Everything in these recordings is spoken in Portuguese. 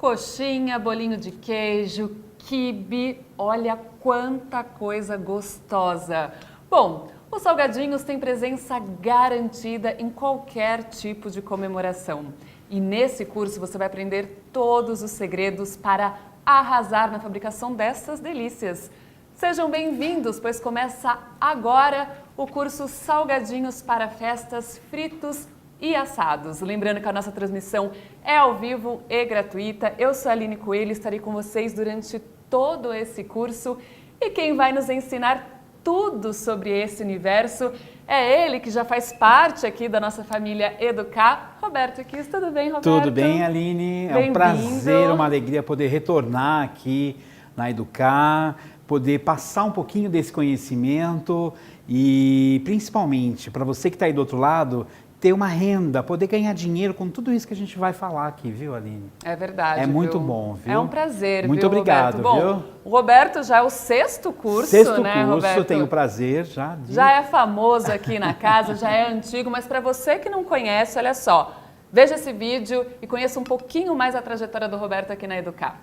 Coxinha, bolinho de queijo, quibe, olha quanta coisa gostosa. Bom, os salgadinhos têm presença garantida em qualquer tipo de comemoração. E nesse curso você vai aprender todos os segredos para arrasar na fabricação dessas delícias. Sejam bem-vindos, pois começa agora o curso Salgadinhos para Festas, Fritos e Assados. Lembrando que a nossa transmissão é ao vivo e gratuita. Eu sou a Aline Coelho, estarei com vocês durante todo esse curso. E quem vai nos ensinar tudo sobre esse universo é ele, que já faz parte aqui da nossa família Educar, Roberto Kiss. Tudo bem, Roberto? Tudo bem, Aline? É um prazer, uma alegria poder retornar aqui na Educar, poder passar um pouquinho desse conhecimento e, principalmente, para você que está aí do outro lado, ter uma renda, poder ganhar dinheiro com tudo isso que a gente vai falar aqui, viu, Aline? É verdade, É muito bom, viu? É um prazer, muito viu, obrigado, Roberto? viu? Bom, o Roberto já é o sexto curso, Sexto né, curso, Roberto? tenho o prazer já de... Já é famoso aqui na casa, já é antigo, mas para você que não conhece, olha só, veja esse vídeo e conheça um pouquinho mais a trajetória do Roberto aqui na Educar.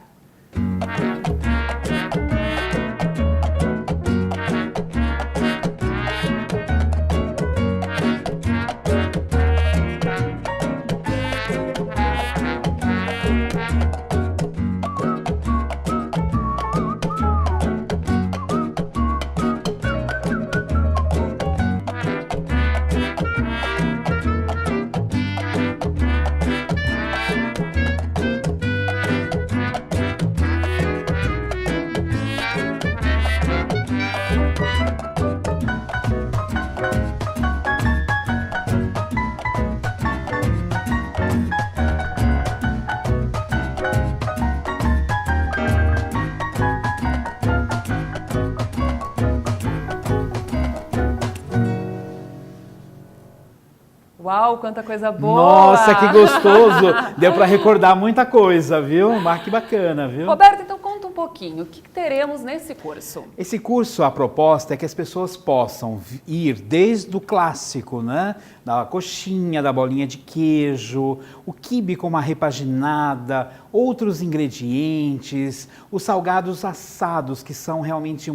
Uau, quanta coisa boa! Nossa, que gostoso! Deu para recordar muita coisa, viu? Mas que bacana, viu? Roberto, então conta um pouquinho, o que teremos nesse curso? Esse curso, a proposta é que as pessoas possam ir desde o clássico, né? Da coxinha, da bolinha de queijo, o quibe com uma repaginada, outros ingredientes, os salgados assados, que são realmente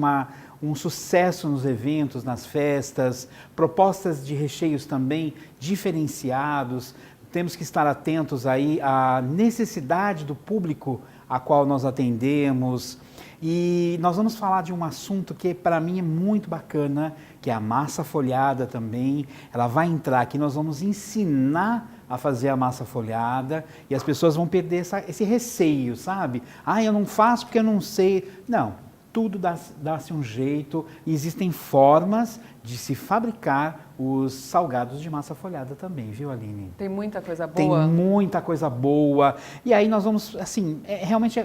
um sucesso nos eventos, nas festas, propostas de recheios também diferenciados. Temos que estar atentos aí à necessidade do público a qual nós atendemos. E nós vamos falar de um assunto que para mim é muito bacana, que é a massa folhada também. Ela vai entrar aqui, nós vamos ensinar a fazer a massa folhada e as pessoas vão perder esse receio, sabe? Ah, eu não faço porque eu não sei. Não. Tudo dá-se um jeito e existem formas de se fabricar os salgados de massa folhada também, viu, Aline? Tem muita coisa boa? Tem muita coisa boa. E aí nós vamos, assim, realmente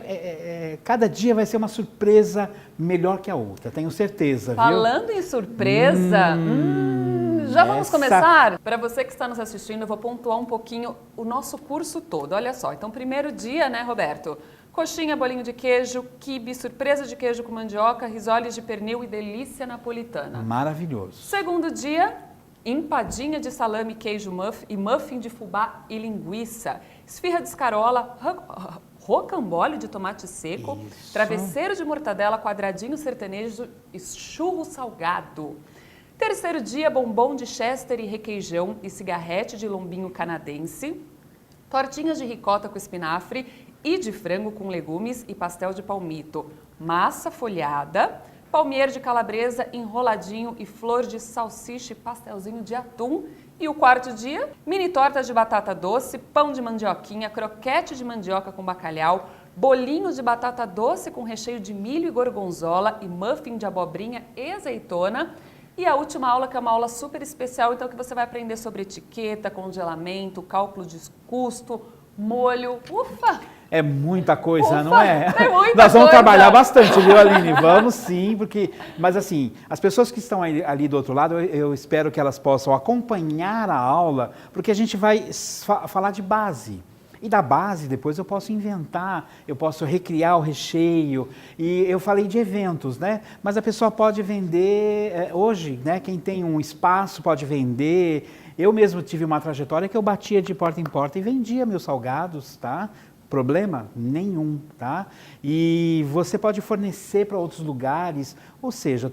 cada dia vai ser uma surpresa melhor que a outra, tenho certeza, Falando viu? em surpresa, já vamos começar? Para você que está nos assistindo, eu vou pontuar um pouquinho o nosso curso todo. Olha só, então primeiro dia, né, Roberto? Coxinha, bolinho de queijo, quibe, surpresa de queijo com mandioca, risoles de pernil e delícia napolitana. Maravilhoso. Segundo dia, empadinha de salame, queijo muff e muffin de fubá e linguiça. Esfirra de escarola, rocambole de tomate seco, Isso. travesseiro de mortadela, quadradinho sertanejo e churro salgado. Terceiro dia, bombom de chester e requeijão e cigarrete de lombinho canadense. Tortinhas de ricota com espinafre e de frango com legumes e pastel de palmito, massa folhada, palmier de calabresa enroladinho e flor de salsicha e pastelzinho de atum. E o quarto dia, mini tortas de batata doce, pão de mandioquinha, croquete de mandioca com bacalhau, bolinho de batata doce com recheio de milho e gorgonzola e muffin de abobrinha e azeitona. E a última aula, que é uma aula super especial, então, que você vai aprender sobre etiqueta, congelamento, cálculo de custo, molho. Ufa! É muita coisa, Ufa, não é? É muita Nós vamos coisa. trabalhar bastante, viu, Aline? Vamos sim, porque... Mas assim, as pessoas que estão ali do outro lado, eu espero que elas possam acompanhar a aula, porque a gente vai falar de base. E da base, depois eu posso inventar, eu posso recriar o recheio. E eu falei de eventos, né? Mas a pessoa pode vender, hoje, né? Quem tem um espaço pode vender. Eu mesmo tive uma trajetória que eu batia de porta em porta e vendia meus salgados, tá? Problema nenhum, tá? E você pode fornecer para outros lugares, ou seja,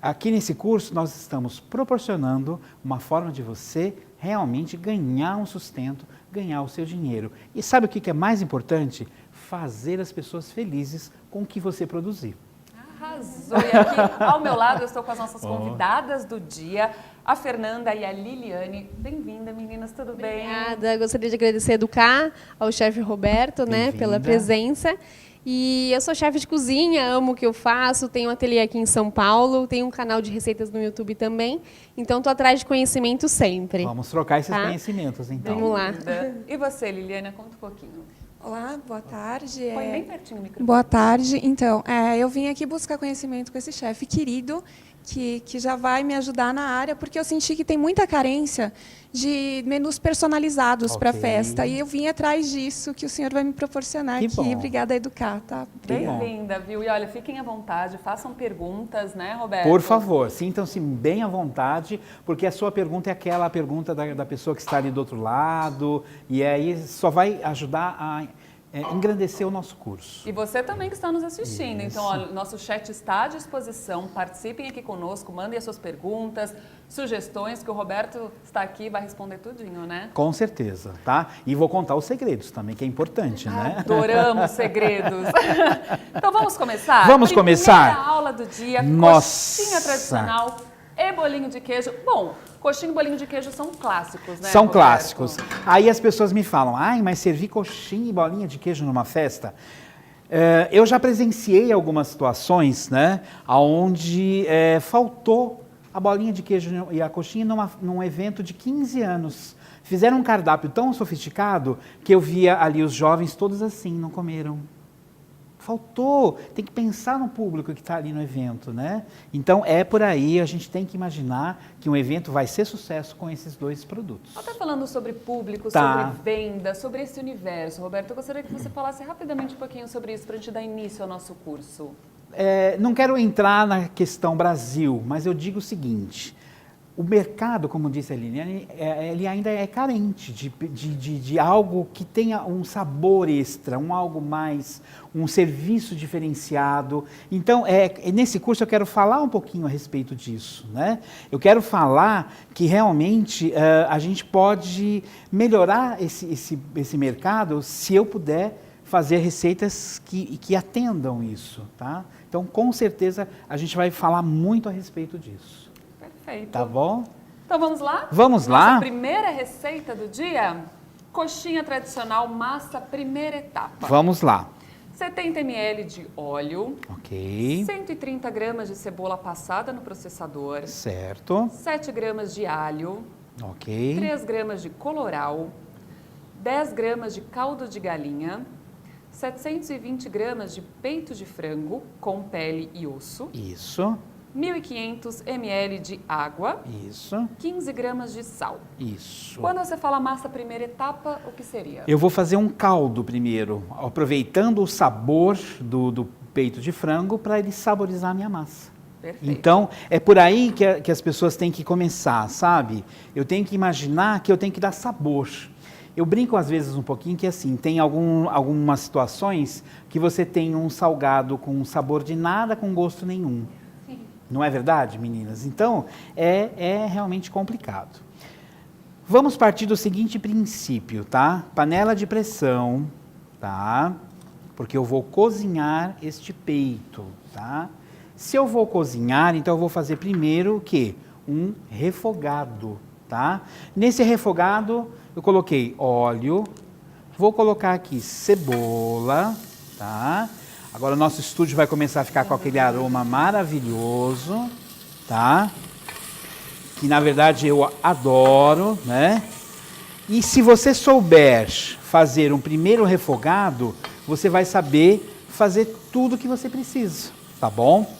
aqui nesse curso nós estamos proporcionando uma forma de você realmente ganhar um sustento, ganhar o seu dinheiro. E sabe o que é mais importante? Fazer as pessoas felizes com o que você produzir. Arrasou! E aqui ao meu lado eu estou com as nossas convidadas do dia, a Fernanda e a Liliane. Bem-vinda, meninas, tudo bem? Obrigada, gostaria de agradecer a Educar, ao chefe Roberto, né, pela presença. E eu sou chefe de cozinha, amo o que eu faço, tenho um ateliê aqui em São Paulo, tenho um canal de receitas no YouTube também, então estou atrás de conhecimento sempre. Vamos trocar esses conhecimentos, então. Vamos lá. E você, Liliane, conta um pouquinho. Olá, boa tarde. Põe bem pertinho o microfone. Boa tarde. Então, eu vim aqui buscar conhecimento com esse chefe querido, que já vai me ajudar na área, porque eu senti que tem muita carência de menus personalizados para a festa. E eu vim atrás disso, que o senhor vai me proporcionar aqui. Bom. Obrigada, Educar. Tá? Bem-vinda, viu? E olha, fiquem à vontade, façam perguntas, né, Roberto? Por favor, sintam-se bem à vontade, porque a sua pergunta é aquela pergunta da pessoa que está ali do outro lado, e aí só vai ajudar a engrandecer o nosso curso. E você também que está nos assistindo. Isso. Então, ó, nosso chat está à disposição. Participem aqui conosco, mandem as suas perguntas, sugestões, que o Roberto está aqui e vai responder tudinho, né? Com certeza, tá? E vou contar os segredos também, que é importante, né? Adoramos segredos. Então, vamos começar? Vamos começar? Primeira aula do dia, Nossa! coxinha tradicional e bolinho de queijo. Bom, coxinha e bolinho de queijo são clássicos, né, São Roberto? clássicos. Aí as pessoas me falam, ai, mas servir coxinha e bolinha de queijo numa festa? Eu já presenciei algumas situações, né, onde faltou a bolinha de queijo e a coxinha num evento de 15 anos. Fizeram um cardápio tão sofisticado que eu via ali os jovens todos assim, não comeram. Faltou, tem que pensar no público que está ali no evento, né? Então, por aí, a gente tem que imaginar que um evento vai ser sucesso com esses dois produtos. Até falando sobre público, Tá. sobre venda, sobre esse universo, Roberto, eu gostaria que você falasse rapidamente um pouquinho sobre isso para a gente dar início ao nosso curso. Não quero entrar na questão Brasil, mas eu digo o seguinte, o mercado, como disse a Liliane, ele ainda é carente de algo que tenha um sabor extra, algo mais, um serviço diferenciado. Então, nesse curso eu quero falar um pouquinho a respeito disso, né? Eu quero falar que realmente a gente pode melhorar esse mercado se eu puder fazer receitas que atendam isso, tá? Então, com certeza, a gente vai falar muito a respeito disso. Perfeito. Tá bom? Então vamos lá? Vamos lá? Nossa primeira receita do dia, coxinha tradicional, massa, primeira etapa. Vamos lá. 70 ml de óleo, Ok. 130 gramas de cebola passada no processador, Certo. 7 gramas de alho, Ok. 3 gramas de colorau, 10 gramas de caldo de galinha, 720 gramas de peito de frango com pele e osso, Isso. 1.500 ml de água, Isso. 15 gramas de sal. Isso. Quando você fala massa primeira etapa, o que seria? Eu vou fazer um caldo primeiro, aproveitando o sabor do peito de frango para ele saborizar a minha massa. Perfeito. Então, é por aí que as pessoas têm que começar, sabe? Eu tenho que imaginar que eu tenho que dar sabor. Eu brinco às vezes um pouquinho que assim, tem algumas situações que você tem um salgado com sabor de nada, com gosto nenhum. Sim. Não é verdade, meninas? Então, é realmente complicado. Vamos partir do seguinte princípio, tá? Panela de pressão, tá? Porque eu vou cozinhar este peito, tá? Se eu vou cozinhar, então eu vou fazer primeiro o quê? Um refogado, tá? Nesse refogado, eu coloquei óleo, vou colocar aqui cebola, tá? Agora o nosso estúdio vai começar a ficar com aquele aroma maravilhoso, tá? Que na verdade eu adoro, né? E se você souber fazer um primeiro refogado, você vai saber fazer tudo o que você precisa, tá bom?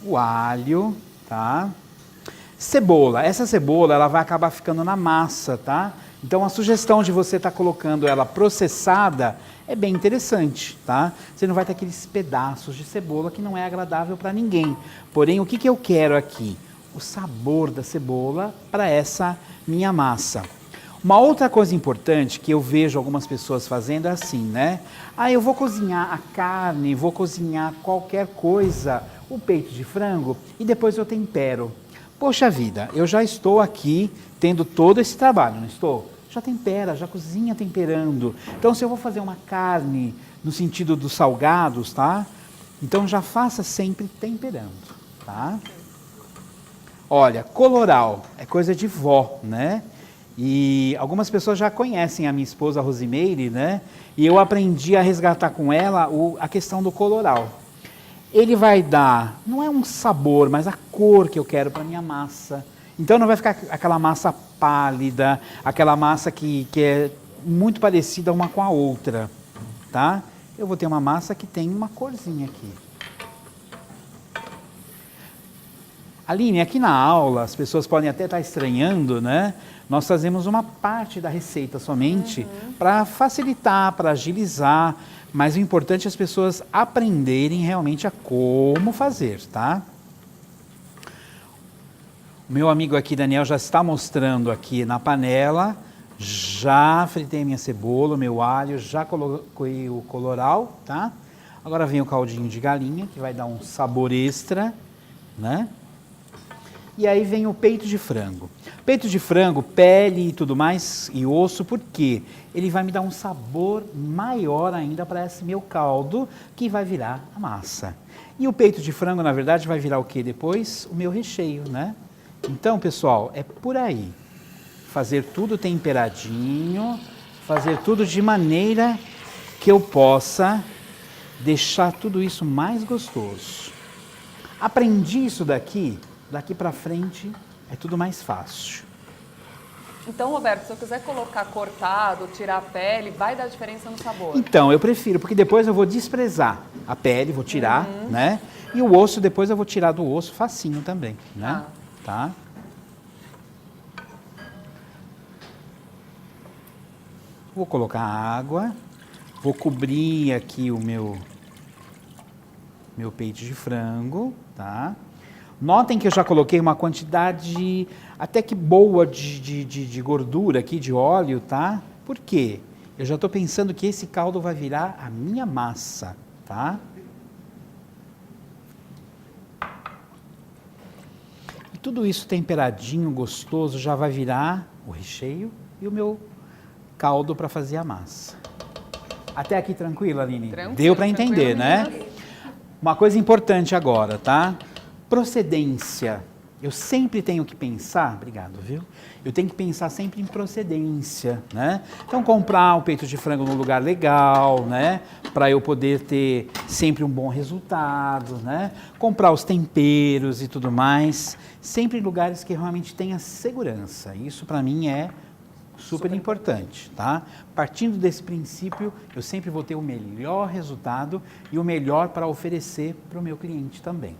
O alho, tá? Cebola. Essa cebola, ela vai acabar ficando na massa, tá? Então, a sugestão de você estar colocando ela processada é bem interessante, tá? Você não vai ter aqueles pedaços de cebola que não é agradável para ninguém. Porém, o que eu quero aqui? O sabor da cebola para essa minha massa. Uma outra coisa importante que eu vejo algumas pessoas fazendo é assim, né? Ah, eu vou cozinhar a carne, vou cozinhar qualquer coisa, o peito de frango, e depois eu tempero. Poxa vida, eu já estou aqui tendo todo esse trabalho, não estou? Já tempera, já cozinha temperando. Então, se eu vou fazer uma carne no sentido dos salgados, tá? Então, já faça sempre temperando, tá? Olha, coloral é coisa de vó, né? E algumas pessoas já conhecem a minha esposa Rosimeire, né? E eu aprendi a resgatar com ela a questão do coloral. Ele vai dar, não é um sabor, mas a cor que eu quero para minha massa. Então não vai ficar aquela massa pálida, aquela massa que é muito parecida uma com a outra, tá? Eu vou ter uma massa que tem uma corzinha aqui. Aline, aqui na aula, as pessoas podem até estar estranhando, né? Nós fazemos uma parte da receita somente para facilitar, para agilizar, mas o importante é as pessoas aprenderem realmente a como fazer, tá? O meu amigo aqui, Daniel, já está mostrando aqui na panela, já fritei minha cebola, meu alho, já coloquei o coloral, tá? Agora vem o caldinho de galinha, que vai dar um sabor extra, né? E aí vem o peito de frango. Peito de frango, pele e tudo mais, e osso, porque ele vai me dar um sabor maior ainda para esse meu caldo, que vai virar a massa. E o peito de frango, na verdade, vai virar o que depois? O meu recheio, né? Então, pessoal, é por aí. Fazer tudo temperadinho, fazer tudo de maneira que eu possa deixar tudo isso mais gostoso. Aprendi isso daqui para frente é tudo mais fácil. Então, Roberto, se eu quiser colocar cortado, tirar a pele, vai dar diferença no sabor? Então, eu prefiro, porque depois eu vou desprezar a pele, vou tirar, né? E o osso, depois eu vou tirar do osso facinho também, né? Tá? Vou colocar água, vou cobrir aqui o meu peito de frango, tá? Notem que eu já coloquei uma quantidade até que boa de gordura aqui, de óleo, tá? Por quê? Eu já estou pensando que esse caldo vai virar a minha massa, tá? E tudo isso temperadinho, gostoso, já vai virar o recheio e o meu caldo para fazer a massa. Até aqui tranquilo, Aline? Tranquilo, deu para entender, né? Uma coisa importante agora, tá? Procedência. Eu sempre tenho que pensar, obrigado, viu? Eu tenho que pensar sempre em procedência, né? Então, comprar um peito de frango num lugar legal, né? Para eu poder ter sempre um bom resultado, né? Comprar os temperos e tudo mais, sempre em lugares que realmente tenha segurança. Isso, para mim, é super importante, tá? Partindo desse princípio, eu sempre vou ter o melhor resultado e o melhor para oferecer para o meu cliente também.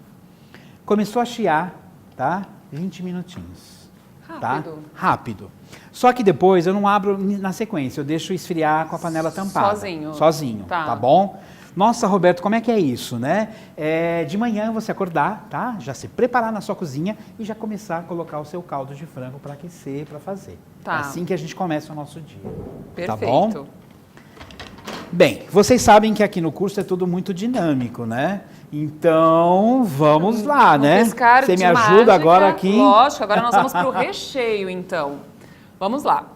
Começou a chiar, tá? 20 minutinhos. Rápido. Tá? Rápido. Só que depois eu não abro na sequência, eu deixo esfriar com a panela tampada. Sozinho. Sozinho, tá bom? Nossa, Roberto, como é que é isso, né? De manhã você acordar, tá? Já se preparar na sua cozinha e já começar a colocar o seu caldo de frango para aquecer, para fazer. Tá. É assim que a gente começa o nosso dia. Perfeito. Tá bom? Bem, vocês sabem que aqui no curso é tudo muito dinâmico, né? Então, vamos lá, né? Você me ajuda agora aqui? Lógico, agora nós vamos para o recheio, então. Vamos lá.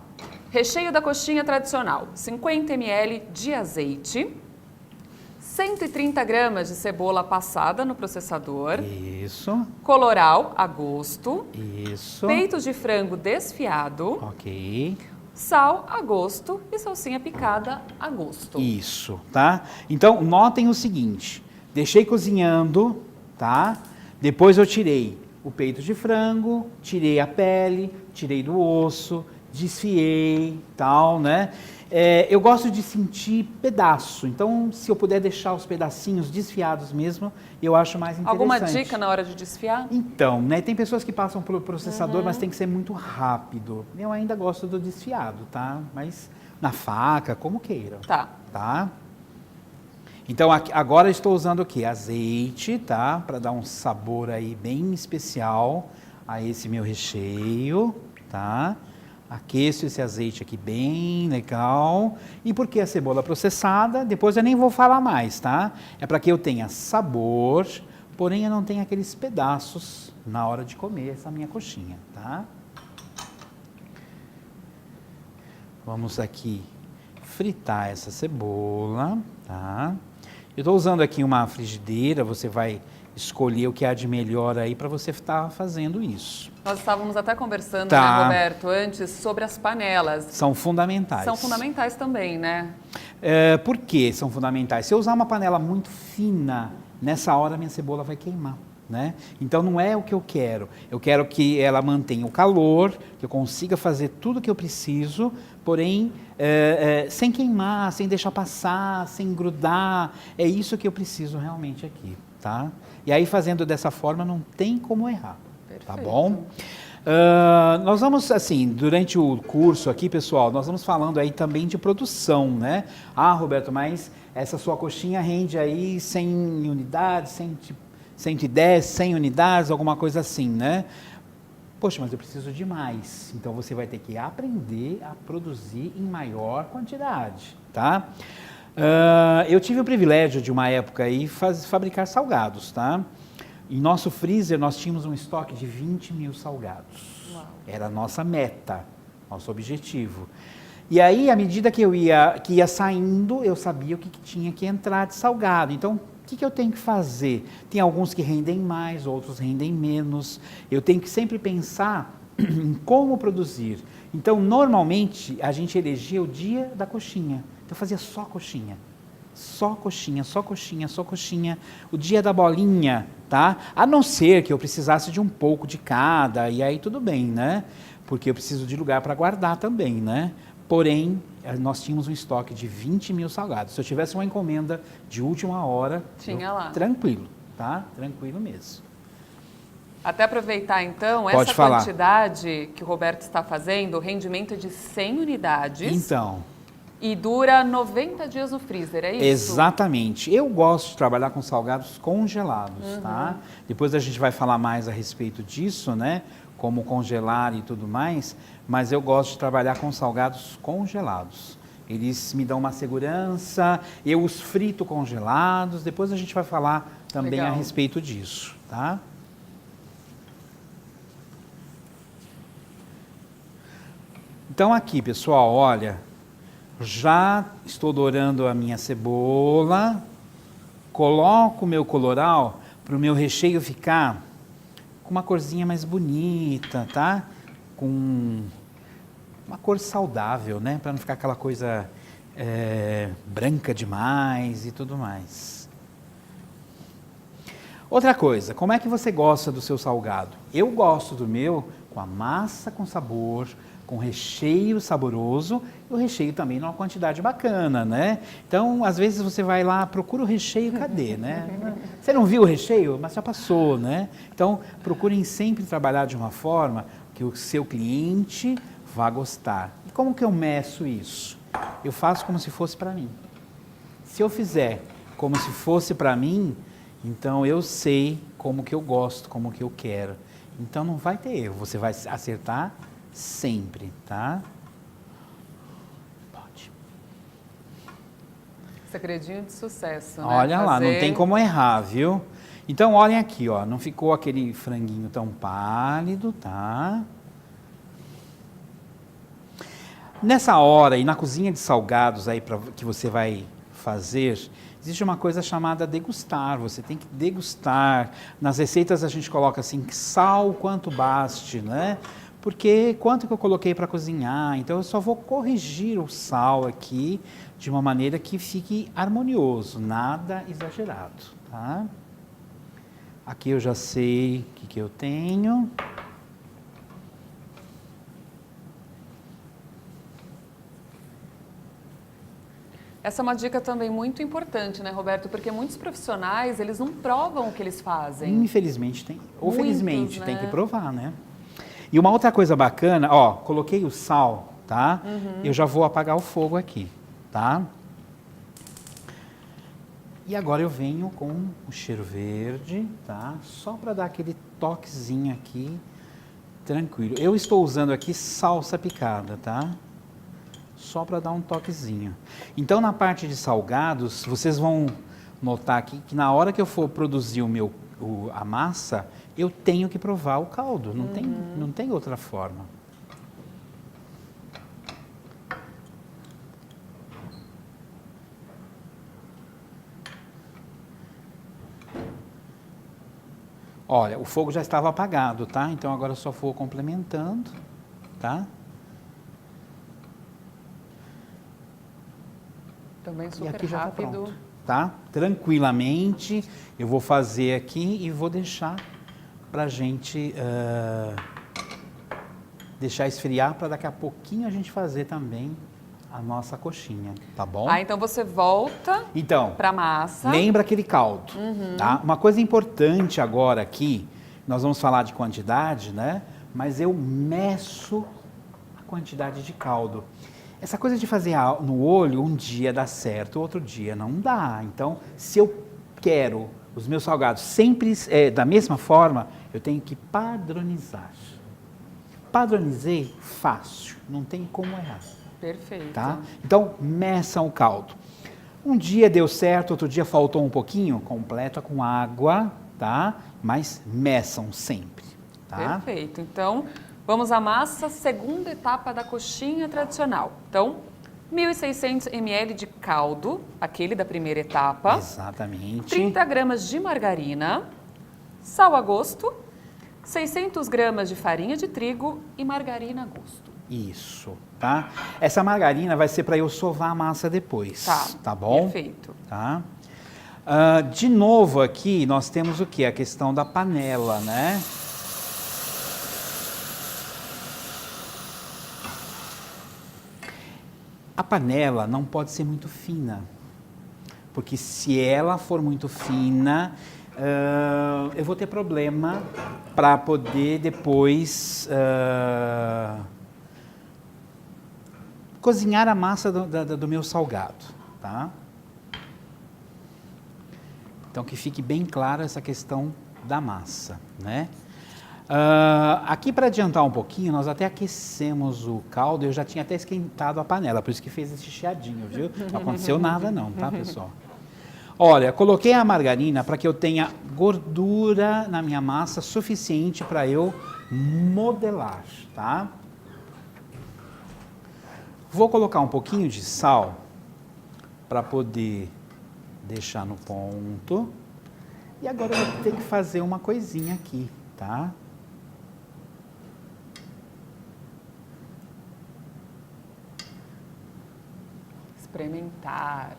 Recheio da coxinha tradicional. 50 ml de azeite, 130 gramas de cebola passada no processador. Isso. Coloral a gosto. Isso. Peito de frango desfiado. Ok. Sal a gosto e salsinha picada a gosto. Isso, tá? Então, notem o seguinte. Deixei cozinhando, tá? Depois eu tirei o peito de frango, tirei a pele, tirei do osso, desfiei, tal, né? Eu gosto de sentir pedaço, então se eu puder deixar os pedacinhos desfiados mesmo, eu acho mais interessante. Alguma dica na hora de desfiar? Então, né, tem pessoas que passam pelo processador, mas tem que ser muito rápido. Eu ainda gosto do desfiado, tá? Mas na faca, como queiram. Tá? Então, agora estou usando o quê? Azeite, tá? Para dar um sabor aí bem especial a esse meu recheio, tá? Aqueço esse azeite aqui bem legal. E por que a cebola processada? Depois eu nem vou falar mais, tá? É para que eu tenha sabor, porém eu não tenha aqueles pedaços na hora de comer essa minha coxinha, tá? Vamos aqui fritar essa cebola, tá? Eu estou usando aqui uma frigideira, você vai escolher o que há de melhor aí para você estar fazendo isso. Nós estávamos até conversando, Tá. né, Roberto, antes sobre as panelas. São fundamentais. São fundamentais também, né? Por que são fundamentais? Se eu usar uma panela muito fina, nessa hora minha cebola vai queimar, né? Então não é o que eu quero. Eu quero que ela mantenha o calor, que eu consiga fazer tudo o que eu preciso, porém sem queimar, sem deixar passar, sem grudar. É isso que eu preciso realmente aqui, tá? E aí fazendo dessa forma não tem como errar, tá bom? Nós vamos, assim, durante o curso aqui, pessoal, nós vamos falando aí também de produção, né? Ah, Roberto, mas essa sua coxinha rende aí 100 unidades, 110, 100 unidades, alguma coisa assim, né? Poxa, mas eu preciso de mais. Então você vai ter que aprender a produzir em maior quantidade, tá? Eu tive o privilégio de uma época aí fabricar salgados, tá? Em nosso freezer nós tínhamos um estoque de 20 mil salgados. Uau. Era a nossa meta, nosso objetivo. E aí, à medida que ia saindo, eu sabia o que tinha que entrar de salgado. Então, o que eu tenho que fazer? Tem alguns que rendem mais, outros rendem menos. Eu tenho que sempre pensar em como produzir. Então, normalmente, a gente elegia o dia da coxinha. Então, eu fazia só coxinha. Só coxinha, só coxinha, só coxinha. O dia da bolinha, tá? A não ser que eu precisasse de um pouco de cada, e aí tudo bem, né? Porque eu preciso de lugar para guardar também, né? Porém, nós tínhamos um estoque de 20 mil salgados. Se eu tivesse uma encomenda de última hora, Tinha lá. Tranquilo, tá? Tranquilo mesmo. Até aproveitar, então, Pode essa falar. quantidade que o Roberto está fazendo, o rendimento é de 100 unidades. Então, E dura 90 dias no freezer, é isso? exatamente. Eu gosto de trabalhar com salgados congelados, tá? Depois a gente vai falar mais a respeito disso, né? Como congelar e tudo mais, mas eu gosto de trabalhar com salgados congelados. Eles me dão uma segurança, eu os frito congelados, depois a gente vai falar também Legal. a respeito disso, tá? Então aqui, pessoal, olha, já estou dourando a minha cebola, coloco o meu colorau para o meu recheio ficar com uma corzinha mais bonita, tá? Com uma cor saudável, né? Para não ficar aquela coisa branca demais e tudo mais. Outra coisa, como é que você gosta do seu salgado? Eu gosto do meu com a massa com sabor, com recheio saboroso e o recheio também numa quantidade bacana, né? Então, às vezes você vai lá, procura o recheio, cadê, né? Você não viu o recheio? Mas já passou, né? Então, procurem sempre trabalhar de uma forma que o seu cliente vá gostar. E como que eu meço isso? Eu faço como se fosse para mim. Se eu fizer como se fosse para mim, então eu sei como que eu gosto, como que eu quero. Então não vai ter erro, você vai acertar sempre, tá? Pode. Segredinho de sucesso, né? Olha lá, não Fazer- tem como errar, viu? Então olhem aqui, ó, não ficou aquele franguinho tão pálido, tá? Nessa hora e na cozinha de salgados aí que você vai fazer, existe uma coisa chamada degustar, você tem que degustar. Nas receitas a gente coloca assim, sal quanto baste, né? Porque quanto que eu coloquei para cozinhar, então eu só vou corrigir o sal aqui de uma maneira que fique harmonioso, nada exagerado, tá? Aqui eu já sei o que eu tenho. Essa é uma dica também muito importante, né, Roberto? Porque muitos profissionais, eles não provam o que eles fazem. Infelizmente tem, ou Muitos, felizmente né? tem que provar, né? E uma outra coisa bacana, ó, coloquei o sal, tá? Eu já vou apagar o fogo aqui, tá? E agora eu venho com o cheiro verde, tá? Só para dar aquele toquezinho aqui Tranquilo. Eu estou usando aqui salsa picada, tá? Só para dar um toquezinho. Então, na parte de salgados, vocês vão notar aqui que na hora que eu for produzir a massa, eu tenho que provar o caldo. Não tem outra forma. Olha, o fogo já estava apagado, tá? Então agora eu só vou complementando, tá? Também E super aqui já está rápido. pronto, tá? Tranquilamente, eu vou fazer aqui e vou deixar pra gente deixar esfriar para daqui a pouquinho a gente fazer também a nossa coxinha, tá bom? Então você volta Então, para a massa. lembra aquele caldo, tá? Uma coisa importante agora aqui, nós vamos falar de quantidade, né? Mas eu meço a quantidade de caldo. Essa coisa de fazer no olho, um dia dá certo, outro dia não dá. Então, se eu quero os meus salgados sempre da mesma forma, eu tenho que padronizar. Padronizei, fácil, não tem como errar. Perfeito. Tá? Então, meçam o caldo. Um dia deu certo, outro dia faltou um pouquinho, completa com água, tá? Mas meçam sempre, tá? Perfeito. Então, vamos à massa, segunda etapa da coxinha tradicional. Então, 1.600 ml de caldo, aquele da primeira etapa. Exatamente. 30 gramas de margarina, sal a gosto, 600 gramas de farinha de trigo e margarina a gosto. Isso, tá? Essa margarina vai ser para eu sovar a massa depois, tá bom? Perfeito. Tá? De novo aqui, nós temos o quê? A questão da panela, né? A panela não pode ser muito fina, porque se ela for muito fina, eu vou ter problema para poder depois cozinhar a massa do meu salgado, tá? Então, que fique bem clara essa questão da massa, né? Aqui, para adiantar um pouquinho, nós até aquecemos o caldo, eu já tinha até esquentado a panela, por isso que fez esse chiadinho, viu? Não aconteceu nada não, tá, pessoal? Olha, coloquei a margarina para que eu tenha gordura na minha massa suficiente para eu modelar, tá? Vou colocar um pouquinho de sal para poder deixar no ponto. E agora eu vou ter que fazer uma coisinha aqui, tá? Experimentar.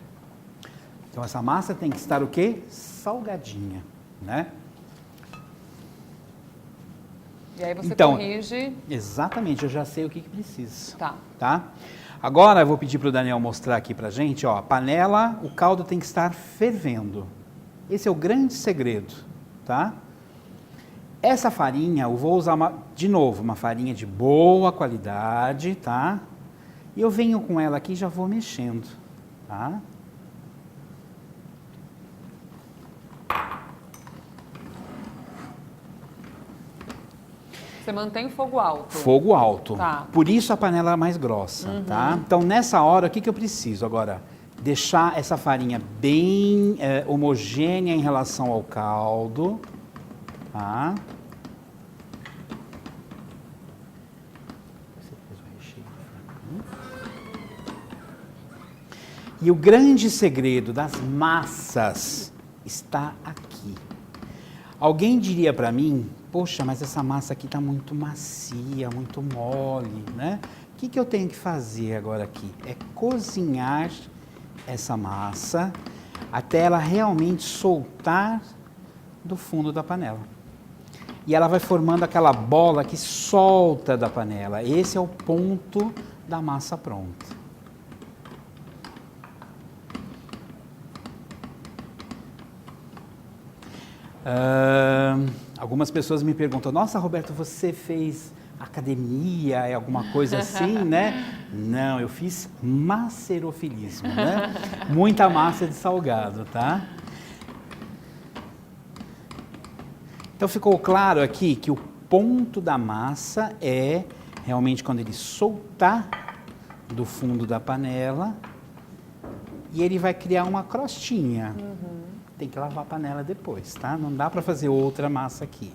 Então essa massa tem que estar o quê? Salgadinha, né? E aí você Então, corrige. Exatamente, eu já sei o que precisa. Tá. Agora eu vou pedir para o Daniel mostrar aqui para a gente, ó, a panela, o caldo tem que estar fervendo. Esse é o grande segredo, tá? Essa farinha, eu vou usar, de novo, uma farinha de boa qualidade, tá? E eu venho com ela aqui e já vou mexendo, tá? Você mantém o fogo alto. Fogo alto. Tá. Por isso a panela é mais grossa, tá? Então, nessa hora, o que eu preciso agora? Deixar essa farinha bem homogênea em relação ao caldo, tá? E o grande segredo das massas está aqui. Alguém diria para mim, poxa, mas essa massa aqui está muito macia, muito mole, né? O que eu tenho que fazer agora aqui? É cozinhar essa massa até ela realmente soltar do fundo da panela. E ela vai formando aquela bola que solta da panela. Esse é o ponto da massa pronta. Algumas pessoas me perguntam, nossa, Roberto, você fez academia, é alguma coisa assim, né? Não, eu fiz macerofilismo, né? Muita massa de salgado, tá? Então ficou claro aqui que o ponto da massa é realmente quando ele soltar do fundo da panela e ele vai criar uma crostinha. Tem que lavar a panela depois, tá? Não dá para fazer outra massa aqui.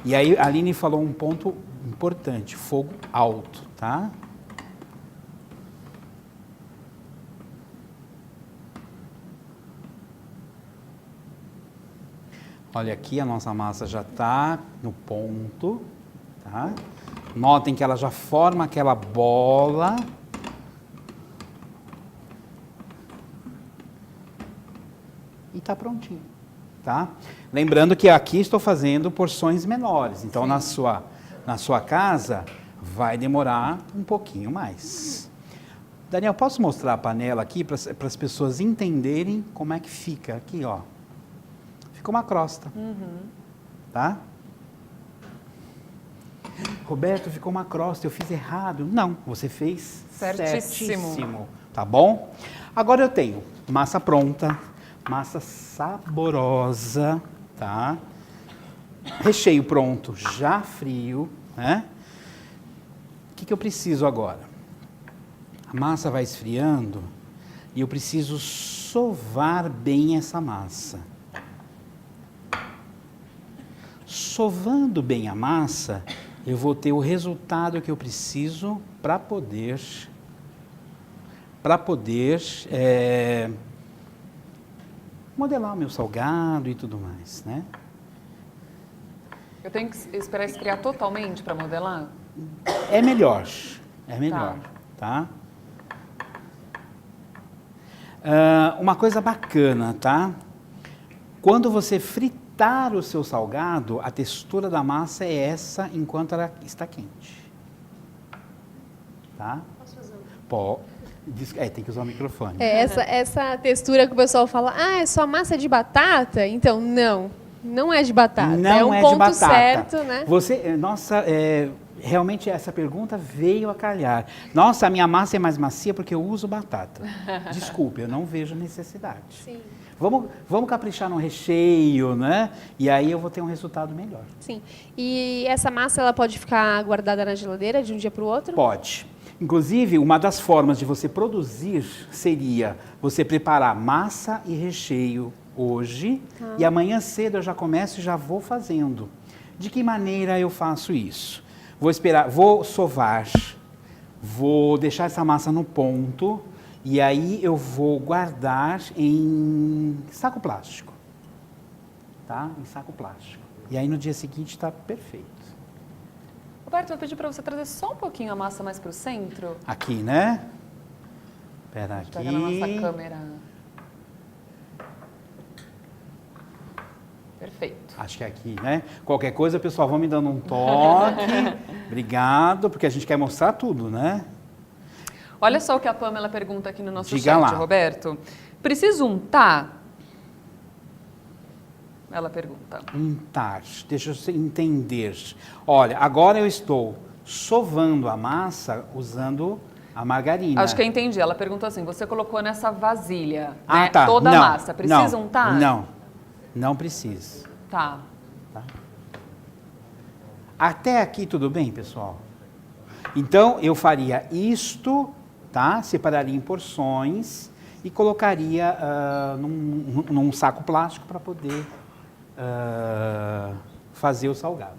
E aí a Aline falou um ponto importante, fogo alto, tá? Olha aqui, a nossa massa já está no ponto, tá? Notem que ela já forma aquela bola. E está prontinho, tá? Lembrando que aqui estou fazendo porções menores, então na sua casa vai demorar um pouquinho mais. Daniel, posso mostrar a panela aqui para as pessoas entenderem como é que fica aqui, ó. Fica uma crosta, tá? Roberto, ficou uma crosta, eu fiz errado. Não, você fez certíssimo, tá bom? Agora eu tenho massa pronta, massa saborosa, tá? Recheio pronto, já frio, né? O que eu preciso agora? A massa vai esfriando e eu preciso sovar bem essa massa. Sovando bem a massa, eu vou ter o resultado que eu preciso para poder modelar o meu salgado e tudo mais, né? Eu tenho que esperar esfriar totalmente para modelar? É melhor, tá? Uma coisa bacana, tá? Quando você fritar o seu salgado, a textura da massa é essa enquanto ela está quente. Tá? Posso fazer um? Pode. Tem que usar o microfone. Essa textura que o pessoal fala, é só massa de batata? Então, não é de batata. Não é um é ponto de batata. certo, né? Realmente essa pergunta veio a calhar. Nossa, a minha massa é mais macia porque eu uso batata. Desculpe, eu não vejo necessidade. Sim. Vamos caprichar no recheio, né? E aí eu vou ter um resultado melhor. Sim. E essa massa, ela pode ficar guardada na geladeira de um dia para o outro? Pode. Inclusive, uma das formas de você produzir seria você preparar massa e recheio hoje e amanhã cedo eu já começo e já vou fazendo. De que maneira eu faço isso? Vou sovar, vou deixar essa massa no ponto e aí eu vou guardar em saco plástico, tá? Em saco plástico. E aí no dia seguinte está perfeito. Roberto, eu vou pedir para você trazer só um pouquinho a massa mais para o centro. Aqui, né? Espera aqui. Pega na nossa câmera. Perfeito. Acho que é aqui, né? Qualquer coisa, pessoal, vão me dando um toque. Obrigado, porque a gente quer mostrar tudo, né? Olha só o que a Pamela pergunta aqui no nosso Diga chat, lá. Roberto. Preciso untar? Ela pergunta. Untar, deixa eu entender. Olha, agora eu estou sovando a massa usando a margarina. Acho que eu entendi. Ela perguntou assim, você colocou nessa vasilha, Ah, né, tá. toda a Não, massa. Precisa não, untar? Não precisa. Tá. Até aqui tudo bem, pessoal? Então, eu faria isto, tá? Separaria em porções e colocaria num saco plástico para poder fazer o salgado,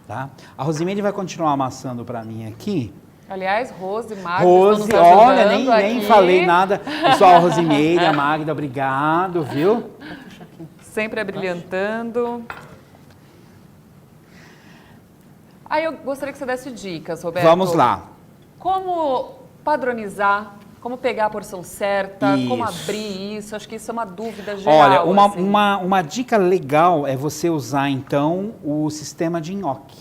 tá? A Rosimene vai continuar amassando para mim aqui. Aliás, Rose, Magda, Rose, estão nos olha, ajudando nem aqui. falei nada. Pessoal, a Rosimene, a Magda, obrigado, viu? Sempre abrilhantando. Aí eu gostaria que você desse dicas, Roberto. Vamos lá. Como padronizar, como pegar a porção certa, como Isso. abrir isso? Acho que isso é uma dúvida geral. Olha, assim. uma dica legal é você usar, então, o sistema de nhoque.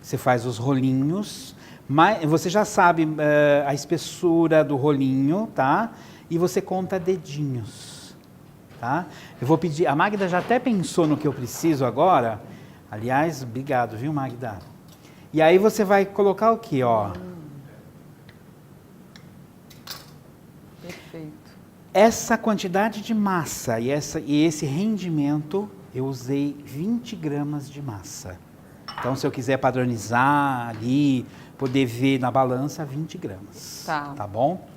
Você faz os rolinhos, mas você já sabe a espessura do rolinho, tá? E você conta dedinhos, tá? Eu vou pedir, a Magda já até pensou no que eu preciso agora. Aliás, obrigado, viu, Magda? E aí você vai colocar o quê, ó? Perfeito. Essa quantidade de massa e esse rendimento eu usei 20 gramas de massa. Então, se eu quiser padronizar ali, poder ver na balança, 20 gramas. Tá bom?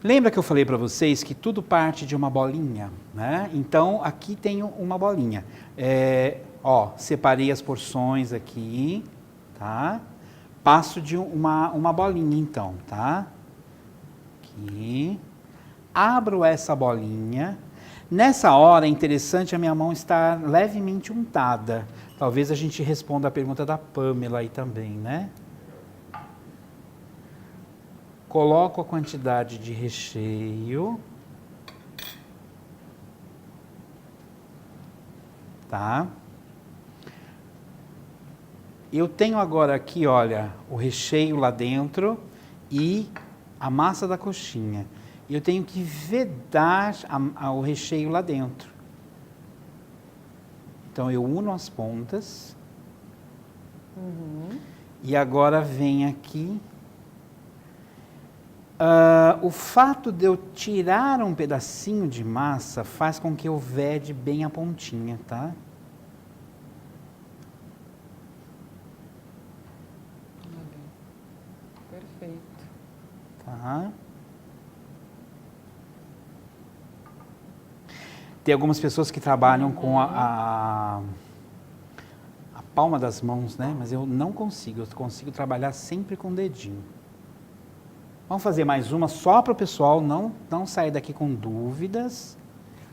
Lembra que eu falei para vocês que tudo parte de uma bolinha, né? Então, aqui tenho uma bolinha. Separei as porções aqui, tá? Passo de uma bolinha, então, tá? Aqui. Abro essa bolinha. Nessa hora, é interessante a minha mão estar levemente untada. Talvez a gente responda a pergunta da Pamela aí também, né? Coloco a quantidade de recheio. Tá? Eu tenho agora aqui, olha, o recheio lá dentro e a massa da coxinha. Eu tenho que vedar o recheio lá dentro. Então, eu uno as pontas. E agora vem aqui. O fato de eu tirar um pedacinho de massa faz com que eu vede bem a pontinha, tá? Perfeito. Tá. Tem algumas pessoas que trabalham com a palma das mãos, né? Mas eu não consigo, eu consigo trabalhar sempre com o dedinho. Vamos fazer mais uma só para o pessoal não sair daqui com dúvidas.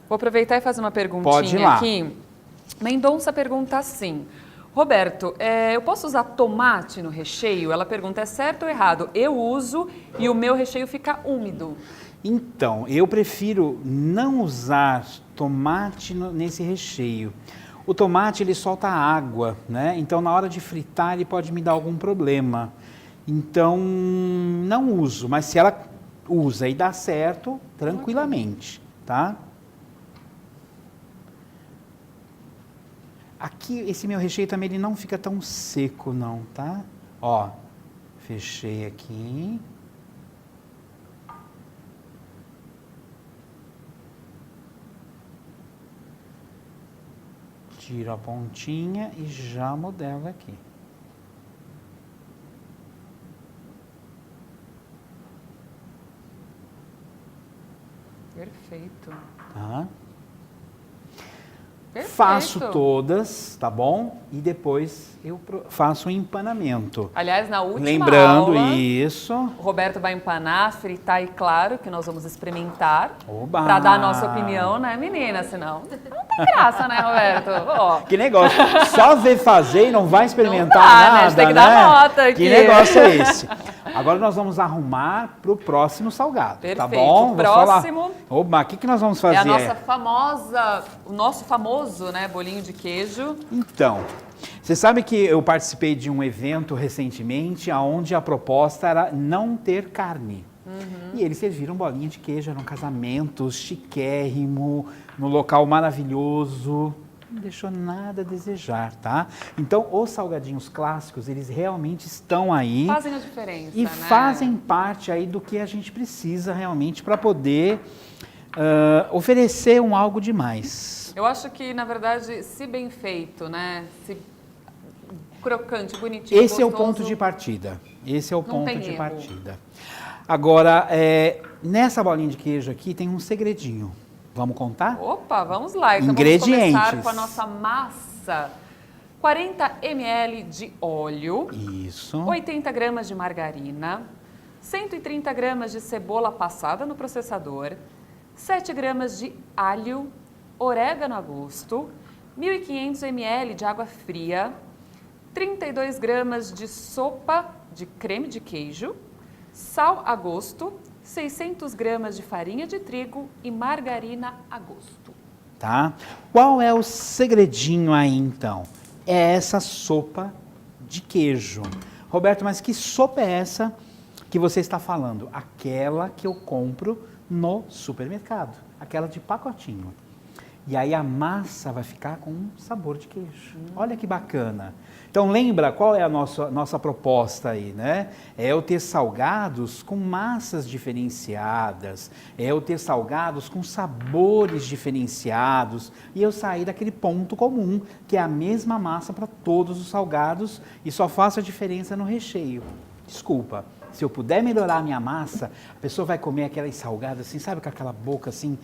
Vou aproveitar e fazer uma perguntinha Pode ir lá. aqui. Mendonça pergunta assim: Roberto, eu posso usar tomate no recheio? Ela pergunta, é certo ou errado? Eu uso e o meu recheio fica úmido. Então, eu prefiro não usar tomate nesse recheio. O tomate, ele solta água, né? Então, na hora de fritar, ele pode me dar algum problema. Então, não uso. Mas se ela usa e dá certo, tranquilamente, tá? Aqui, esse meu recheio também, ele não fica tão seco, não, tá? Ó, fechei aqui. Tiro a pontinha e já modelo aqui. Perfeito. Tá? Perfeito. Faço todas, tá bom? E depois eu faço o empanamento. Aliás, na última Lembrando aula, isso. o Roberto vai empanar, fritar e claro que nós vamos experimentar Oba! para dar a nossa opinião, né, menina? Senão não tem graça, né, Roberto? Ó. Que negócio. Só ver fazer e não vai experimentar Não dá, né? A nada, gente tem que né? dar nota aqui. Que negócio é esse? Agora nós vamos arrumar para o próximo salgado, Perfeito. tá bom? O próximo Oba, o que nós vamos fazer? é a nossa famosa, o nosso famoso, né, bolinho de queijo. Então, você sabe que eu participei de um evento recentemente onde a proposta era não ter carne. E eles serviram bolinha de queijo, era um casamento chiquérrimo, num local maravilhoso. Não deixou nada a desejar, tá? Então, os salgadinhos clássicos, eles realmente estão aí. Fazem a diferença, E né? fazem parte aí do que a gente precisa realmente para poder oferecer algo de mais. Eu acho que, na verdade, se bem feito, né? Se crocante, bonitinho, Esse é o gostoso, ponto de partida. Esse é o ponto tem de erro. partida. Agora, nessa bolinha de queijo aqui tem um segredinho. Vamos contar? Opa, vamos lá. Então Ingredientes. vamos começar com a nossa massa. 40 ml de óleo. Isso. 80 gramas de margarina. 130 gramas de cebola passada no processador. 7 gramas de alho. Orégano a gosto. 1.500 ml de água fria. 32 gramas de sopa de creme de queijo. Sal a gosto. 600 gramas de farinha de trigo e margarina a gosto. Tá? Qual é o segredinho aí, então? É essa sopa de queijo. Roberto, mas que sopa é essa que você está falando? Aquela que eu compro no supermercado. Aquela de pacotinho. E aí a massa vai ficar com um sabor de queijo. Olha que bacana. Então lembra qual é a nossa proposta aí, né? É eu ter salgados com massas diferenciadas, é eu ter salgados com sabores diferenciados e eu sair daquele ponto comum, que é a mesma massa para todos os salgados e só faço a diferença no recheio. Desculpa, se eu puder melhorar a minha massa, a pessoa vai comer aquelas salgadas assim, sabe, com aquela boca assim,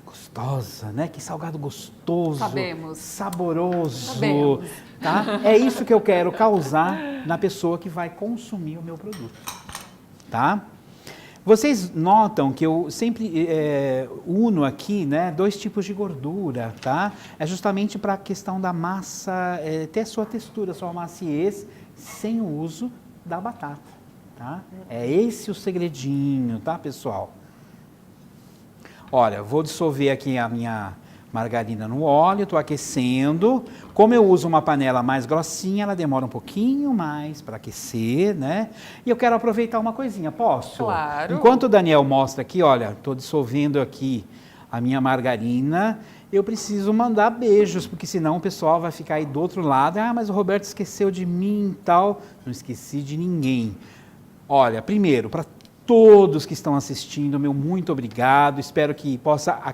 gostosa, né? Que salgado gostoso, Sabemos. saboroso, Sabemos. tá? É isso que eu quero causar na pessoa que vai consumir o meu produto, tá? Vocês notam que eu sempre uno aqui, né, 2 tipos de gordura, tá? É justamente para a questão da massa ter a sua textura, a sua maciez, sem o uso da batata, tá? É esse o segredinho, tá, pessoal? Olha, vou dissolver aqui a minha margarina no óleo, estou aquecendo. Como eu uso uma panela mais grossinha, ela demora um pouquinho mais para aquecer, né? E eu quero aproveitar uma coisinha, posso? Claro. Enquanto o Daniel mostra aqui, olha, estou dissolvendo aqui a minha margarina, eu preciso mandar beijos, porque senão o pessoal vai ficar aí do outro lado. Ah, mas o Roberto esqueceu de mim e tal. Não esqueci de ninguém. Olha, primeiro, para todos que estão assistindo, meu muito obrigado. Espero que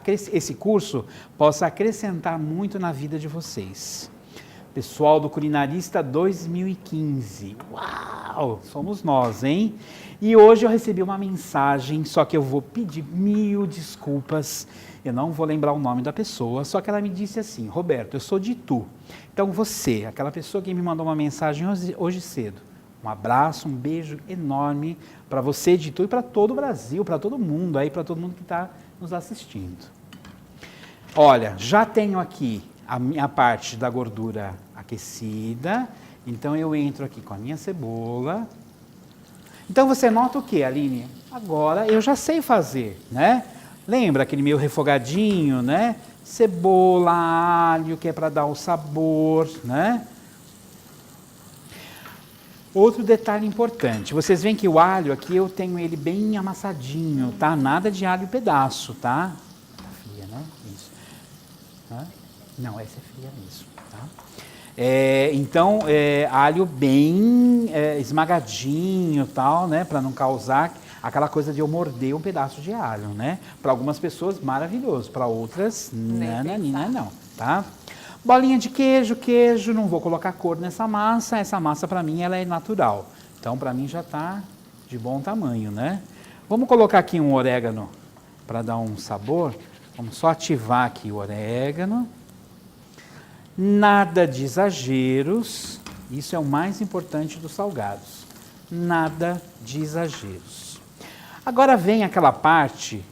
esse curso possa acrescentar muito na vida de vocês. Pessoal do Culinarista 2015. Uau! Somos nós, hein? E hoje eu recebi uma mensagem, só que eu vou pedir 1000 desculpas. Eu não vou lembrar o nome da pessoa, só que ela me disse assim: Roberto, eu sou de Itu. Então você, aquela pessoa que me mandou uma mensagem hoje cedo, um abraço, um beijo enorme para você de Itu e para todo o Brasil, para todo mundo aí, para todo mundo que está nos assistindo. Olha, já tenho aqui a minha parte da gordura aquecida, então eu entro aqui com a minha cebola. Então você nota o que, Aline? Agora eu já sei fazer, né? Lembra aquele meu refogadinho, né? Cebola, alho, que é para dar o sabor, né? Outro detalhe importante, vocês veem que o alho aqui eu tenho ele bem amassadinho, tá? Nada de alho pedaço, tá? Tá fria, né? Isso. Tá? Não, essa é fria mesmo, tá? Então, alho bem esmagadinho, tal, né? Para não causar aquela coisa de eu morder um pedaço de alho, né? Para algumas pessoas, maravilhoso. Para outras, não, tá? Bolinha de queijo, não vou colocar cor nessa massa. Essa massa, para mim, ela é natural. Então, para mim, já está de bom tamanho, né? Vamos colocar aqui um orégano para dar um sabor. Vamos só ativar aqui o orégano. Nada de exageros. Isso é o mais importante dos salgados. Nada de exageros. Agora vem aquela parte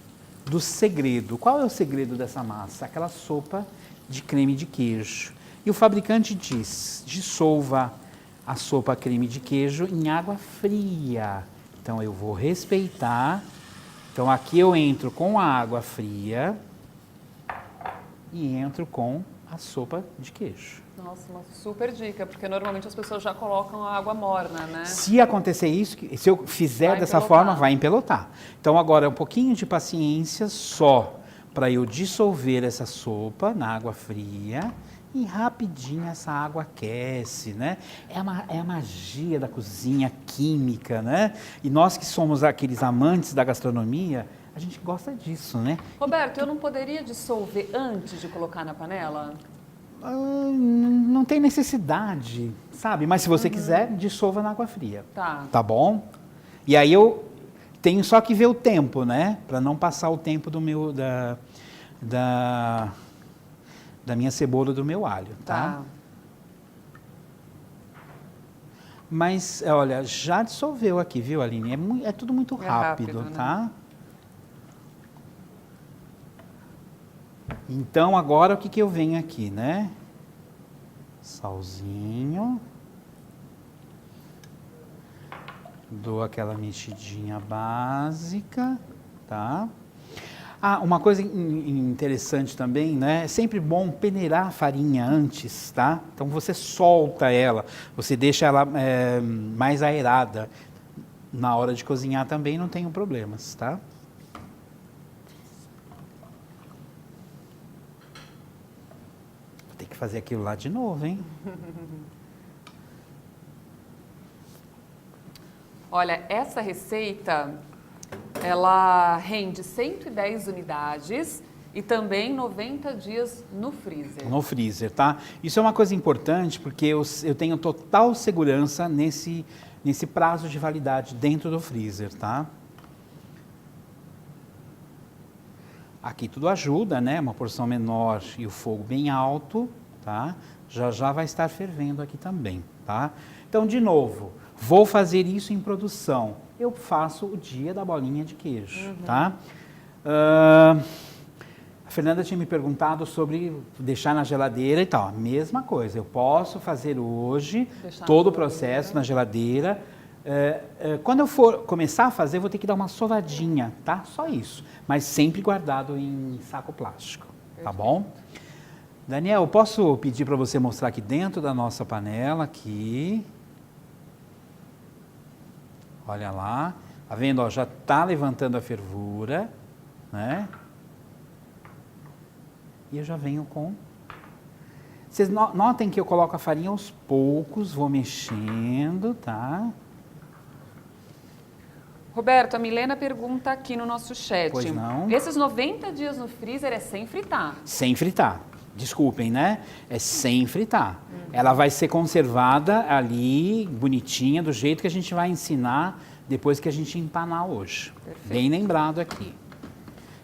do segredo. Qual é o segredo dessa massa? Aquela sopa de creme de queijo. E o fabricante diz: dissolva a sopa creme de queijo em água fria. Então eu vou respeitar. Então aqui eu entro com a água fria e entro com a sopa de queijo. Nossa, uma super dica, porque normalmente as pessoas já colocam a água morna, né? Se acontecer isso, se eu fizer dessa forma, vai empelotar. Então agora um pouquinho de paciência só para eu dissolver essa sopa na água fria e rapidinho essa água aquece, né? É a magia da cozinha química, né? E nós que somos aqueles amantes da gastronomia, a gente gosta disso, né? Roberto, eu não poderia dissolver antes de colocar na panela? Não tem necessidade, sabe? Mas se você quiser, dissolva na água fria. Tá. Tá bom? E aí eu tenho só que ver o tempo, né? Para não passar o tempo da minha cebola, do meu alho, tá? Mas, olha, já dissolveu aqui, viu, Aline? É tudo muito rápido, tá? Né? Então, agora o que eu venho aqui, né? Salzinho. Dou aquela mexidinha básica, tá? Ah, uma coisa interessante também, né? É sempre bom peneirar a farinha antes, tá? Então você solta ela, você deixa ela mais aerada. Na hora de cozinhar também não tenho problemas, tá? fazer aquilo lá de novo, hein? Olha, essa receita, ela rende 110 unidades e também 90 dias no freezer. No freezer, tá? Isso é uma coisa importante porque eu tenho total segurança nesse prazo de validade dentro do freezer, tá? Aqui tudo ajuda, né? Uma porção menor e o fogo bem alto, tá? Já vai estar fervendo aqui também, tá? Então, de novo, vou fazer isso em produção. Eu faço o dia da bolinha de queijo, tá? A Fernanda tinha me perguntado sobre deixar na geladeira e tal. A mesma coisa, eu posso fazer hoje todo o processo na geladeira. Quando eu for começar a fazer, eu vou ter que dar uma sovadinha, tá? Só isso. Mas sempre guardado em saco plástico, tá bom? Daniel, eu posso pedir para você mostrar aqui dentro da nossa panela, aqui. Olha lá. Tá vendo? Ó, já tá levantando a fervura, né? E eu já venho com... Vocês notem que eu coloco a farinha aos poucos, vou mexendo, tá? Roberto, a Milena pergunta aqui no nosso chat. Pois não. Esses 90 dias no freezer é sem fritar? Sem fritar. Desculpem, né? É sem fritar. Ela vai ser conservada ali, bonitinha, do jeito que a gente vai ensinar depois que a gente empanar hoje. Perfeito. Bem lembrado aqui.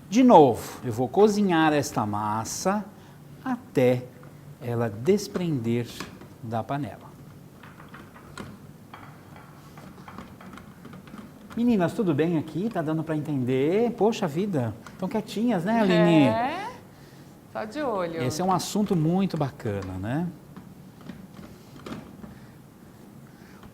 De novo, eu vou cozinhar esta massa até ela desprender da panela. Meninas, tudo bem aqui? Tá dando para entender? Poxa vida, estão quietinhas, né, Aline? É, só de olho. Esse é um assunto muito bacana, né?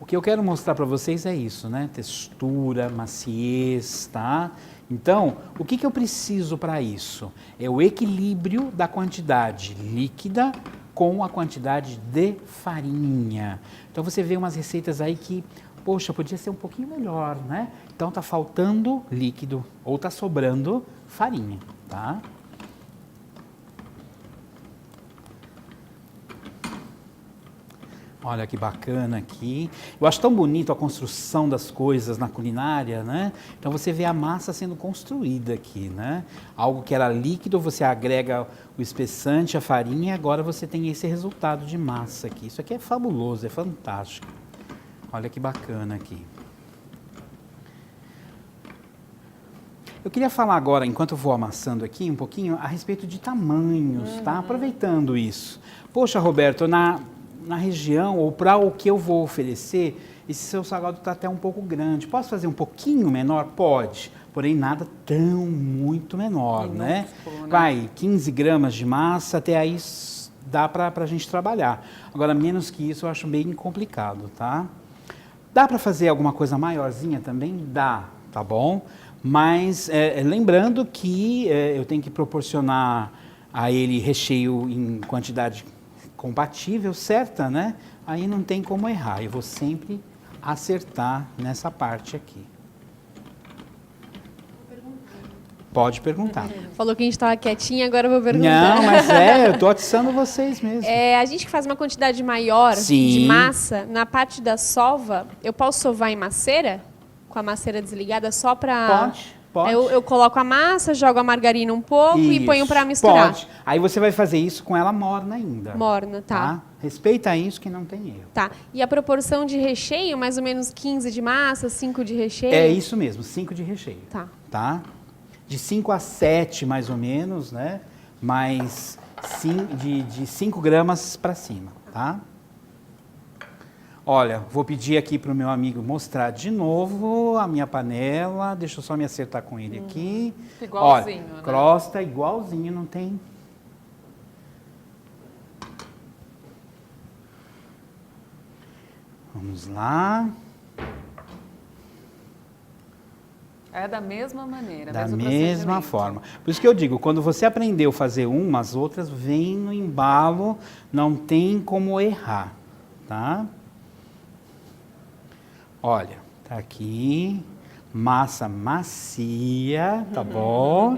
O que eu quero mostrar para vocês é isso, né? Textura, maciez, tá? Então, o que eu preciso para isso? É o equilíbrio da quantidade líquida com a quantidade de farinha. Então, você vê umas receitas aí que, poxa, podia ser um pouquinho melhor, né? Então, tá faltando líquido ou tá sobrando farinha, tá? Olha que bacana aqui. Eu acho tão bonito a construção das coisas na culinária, né? Então você vê a massa sendo construída aqui, né? Algo que era líquido, você agrega o espessante, a farinha, e agora você tem esse resultado de massa aqui. Isso aqui é fabuloso, é fantástico. Olha que bacana aqui. Eu queria falar agora, enquanto eu vou amassando aqui um pouquinho, a respeito de tamanhos, tá? Aproveitando isso. Poxa, Roberto, na região, ou para o que eu vou oferecer, esse seu salgado está até um pouco grande. Posso fazer um pouquinho menor? Pode, porém nada tão muito menor, né? Vai, 15 gramas de massa, até aí dá para a gente trabalhar. Agora, menos que isso eu acho bem complicado, tá? Dá para fazer alguma coisa maiorzinha também? Dá, tá bom? Mas lembrando que eu tenho que proporcionar a ele recheio em quantidade compatível, certa, né? Aí não tem como errar. Eu vou sempre acertar nessa parte aqui. Pode perguntar. Falou que a gente estava quietinha, agora eu vou perguntar. Não, mas eu tô atiçando vocês mesmo. A gente que faz uma quantidade maior de massa, na parte da sova, eu posso sovar em maceira? Com a maceira desligada só para... Pode. Eu coloco a massa, jogo a margarina um pouco e ponho para misturar. Pode. Aí você vai fazer isso com ela morna ainda. Morna, tá. Respeita isso que não tem erro. Tá. E a proporção de recheio, mais ou menos 15 de massa, 5 de recheio? É isso mesmo, 5 de recheio. Tá. De 5 a 7, mais ou menos, né? Mas de 5 gramas para cima, tá? Olha, vou pedir aqui para o meu amigo mostrar de novo a minha panela. Deixa eu só me acertar com ele aqui. Igualzinho, olha, né? crosta igualzinho, não tem... Vamos lá. É da mesma maneira, Da mesmo mesma forma. Por isso que eu digo, quando você aprendeu a fazer uma, as outras vêm no embalo, não tem como errar, tá? Olha, tá aqui, massa macia, tá bom?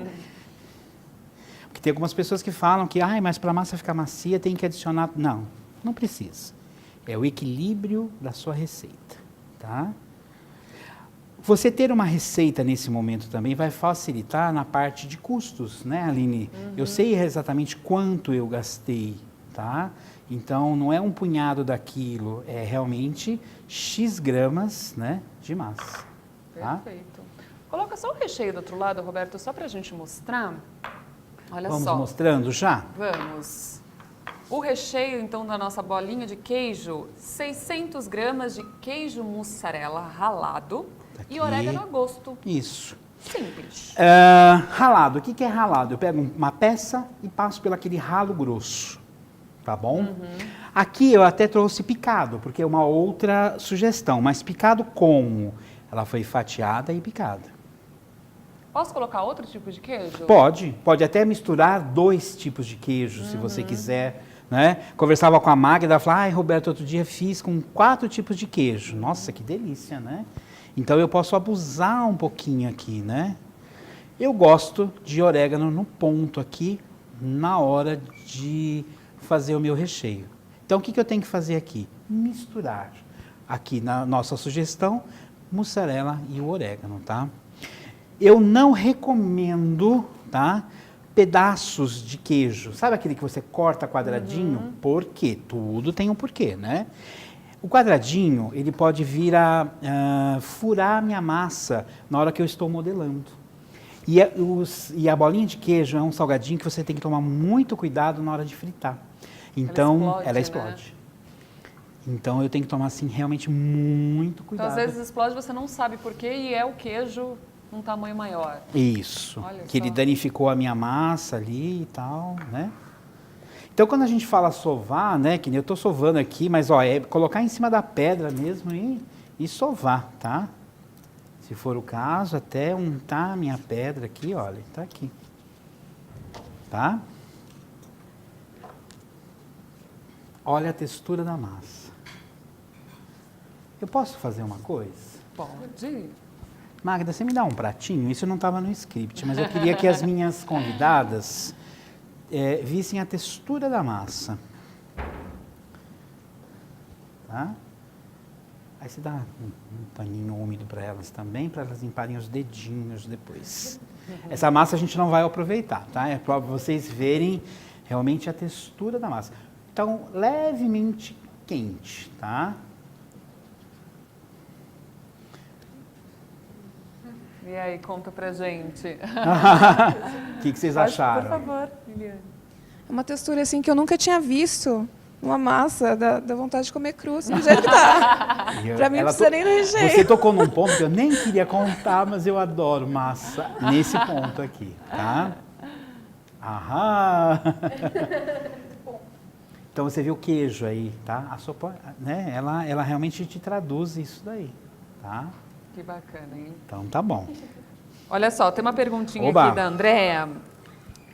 Porque tem algumas pessoas que falam que, mas para a massa ficar macia tem que adicionar... Não, não precisa. É o equilíbrio da sua receita, tá? Você ter uma receita nesse momento também vai facilitar na parte de custos, né, Aline? Eu sei exatamente quanto eu gastei, tá? Então, não é um punhado daquilo, é realmente X gramas, né, de massa. Tá? Perfeito. Coloca só o recheio do outro lado, Roberto, só para a gente mostrar. Olha só. Vamos mostrando já? Vamos. O recheio, então, da nossa bolinha de queijo, 600 gramas de queijo mussarela ralado e orégano a gosto. Isso. Simples. Ralado. O que é ralado? Eu pego uma peça e passo pelo aquele ralo grosso. Tá bom? Aqui eu até trouxe picado, porque é uma outra sugestão. Mas picado como? Ela foi fatiada e picada. Posso colocar outro tipo de queijo? Pode até misturar 2 tipos de queijo, se você quiser. Né? Conversava com a Magda, ela falou, Roberto, outro dia fiz com 4 tipos de queijo. Nossa, que delícia, né? Então eu posso abusar um pouquinho aqui, né? Eu gosto de orégano no ponto aqui, na hora de fazer o meu recheio. Então o que eu tenho que fazer aqui? Misturar. Aqui na nossa sugestão, mussarela e o orégano, tá? Eu não recomendo, tá? Pedaços de queijo. Sabe aquele que você corta quadradinho? Por quê? Tudo tem um porquê, né? O quadradinho, ele pode vir a furar a minha massa na hora que eu estou modelando. E a bolinha de queijo é um salgadinho que você tem que tomar muito cuidado na hora de fritar. Então, ela explode. Né? Então, eu tenho que tomar, assim, realmente muito cuidado. Então, às vezes explode, você não sabe por quê e é o queijo um tamanho maior. Isso. Olha que só. ele danificou a minha massa ali e tal, né? Então, quando a gente fala sovar, né? Que nem eu estou sovando aqui, mas, ó, é colocar em cima da pedra mesmo e sovar, tá? Se for o caso, até untar a minha pedra aqui, olha, tá aqui. Tá? Olha a textura da massa. Eu posso fazer uma coisa? Pode. Magda, você me dá um pratinho? Isso não estava no script, mas eu queria que as minhas convidadas vissem a textura da massa. Tá? Aí você dá um paninho úmido para elas também, para elas limparem os dedinhos depois. Essa massa a gente não vai aproveitar, tá? É para vocês verem realmente a textura da massa. Então, levemente quente, tá? E aí, conta pra gente. O que vocês acharam? Por favor, Liliane. É uma textura assim que eu nunca tinha visto. Uma massa, dá vontade de comer cru, assim, do jeito que tá. Pra mim, não precisa nem do recheio. Você tocou num ponto que eu nem queria contar, mas eu adoro massa nesse ponto aqui, tá? Aham! Então, você viu o queijo aí, tá? A sopa, né? Ela realmente te traduz isso daí, tá? Que bacana, hein? Então, tá bom. Olha só, tem uma perguntinha Oba. aqui da Andréa.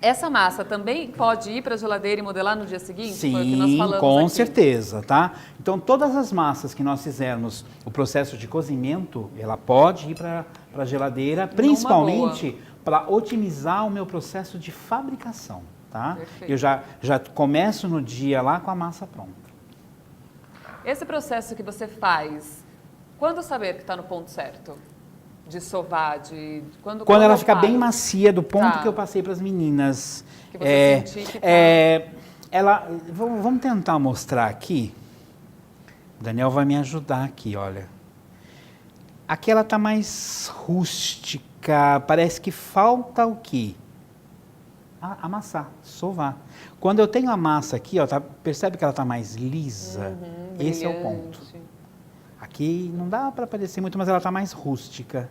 Essa massa também pode ir para a geladeira e modelar no dia seguinte? Foi o que nós Sim, falamos com aqui. certeza, tá? Então, todas as massas que nós fizermos o processo de cozimento, ela pode ir para a geladeira, principalmente para otimizar o meu processo de fabricação, tá? Perfeito. Eu já começo no dia lá com a massa pronta. Esse processo que você faz, quando saber que está no ponto certo? De sovar, quando Ela eu fica paro? bem macia, do ponto Tá. que eu passei para as meninas. Que você sentir que tá... Vamos tentar mostrar aqui. O Daniel vai me ajudar aqui, olha. Aqui ela está mais rústica, parece que falta o quê? Amassar, sovar. Quando eu tenho a massa aqui, ó, percebe que ela está mais lisa? Esse é o ponto. Brilhante. Aqui não dá para parecer muito, mas ela está mais rústica.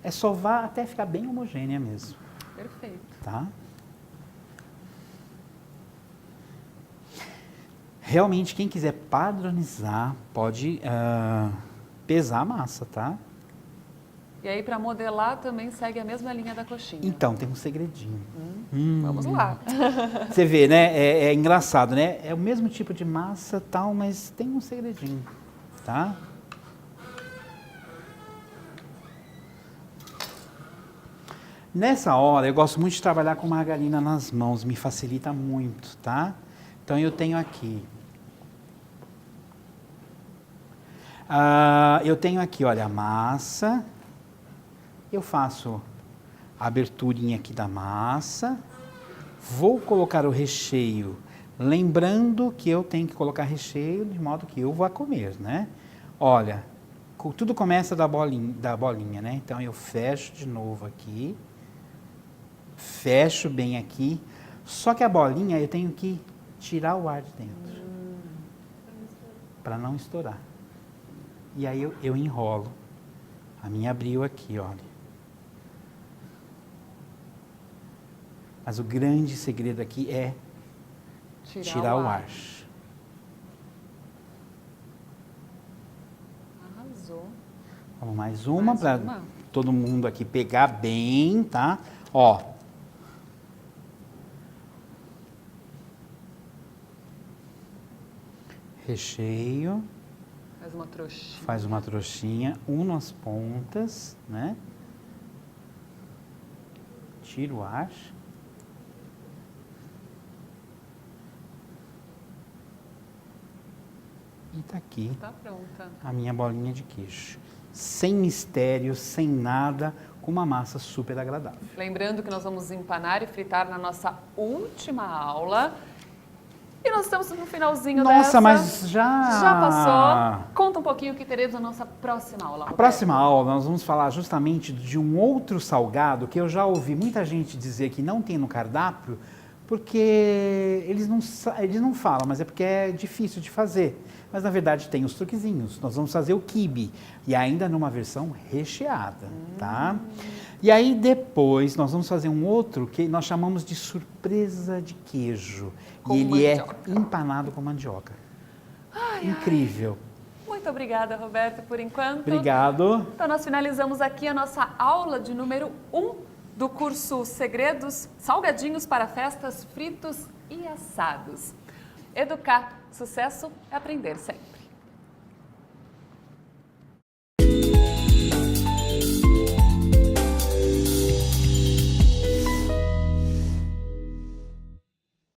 É sovar até ficar bem homogênea mesmo, Perfeito. tá? Realmente, quem quiser padronizar, pode pesar a massa, tá? E aí, para modelar, também segue a mesma linha da coxinha. Então, tem um segredinho. Vamos lá. Você vê, né? É engraçado, né? É o mesmo tipo de massa, tal, mas tem um segredinho, tá? Nessa hora, eu gosto muito de trabalhar com margarina nas mãos, me facilita muito, tá? Então, eu tenho aqui. Olha, a massa. Eu faço a aberturinha aqui da massa. Vou colocar o recheio, lembrando que eu tenho que colocar recheio de modo que eu vá comer, né? Olha, tudo começa da bolinha, né? Então, eu fecho de novo aqui. Fecho bem aqui. Só que a bolinha eu tenho que tirar o ar de dentro. Para não estourar. E aí eu enrolo. A minha abriu aqui, olha. Mas o grande segredo aqui é tirar o ar. Arrasou. Vamos mais uma para todo mundo aqui pegar bem, tá? Ó. Recheio. Faz uma trouxinha, uno as pontas, né? Tira o ar. E tá aqui. Tá pronta. A minha bolinha de queijo. Sem mistério, sem nada, com uma massa super agradável. Lembrando que nós vamos empanar e fritar na nossa última aula. E nós estamos no finalzinho dessa. Nossa, mas já passou. Conta um pouquinho o que teremos na nossa próxima aula, Roberto. Na próxima aula, nós vamos falar justamente de um outro salgado que eu já ouvi muita gente dizer que não tem no cardápio, porque eles não falam, mas é porque é difícil de fazer. Mas, na verdade, tem os truquezinhos. Nós vamos fazer o quibe, e ainda numa versão recheada, tá? E aí, depois, nós vamos fazer um outro que nós chamamos de surpresa de queijo. Com e ele mandioca. é empanado com mandioca. Incrível. Muito obrigada, Roberto, por enquanto. Obrigado. Então, nós finalizamos aqui a nossa aula de número 1 do curso Segredos Salgadinhos para Festas Fritos e Assados. Educar, sucesso é aprender sempre.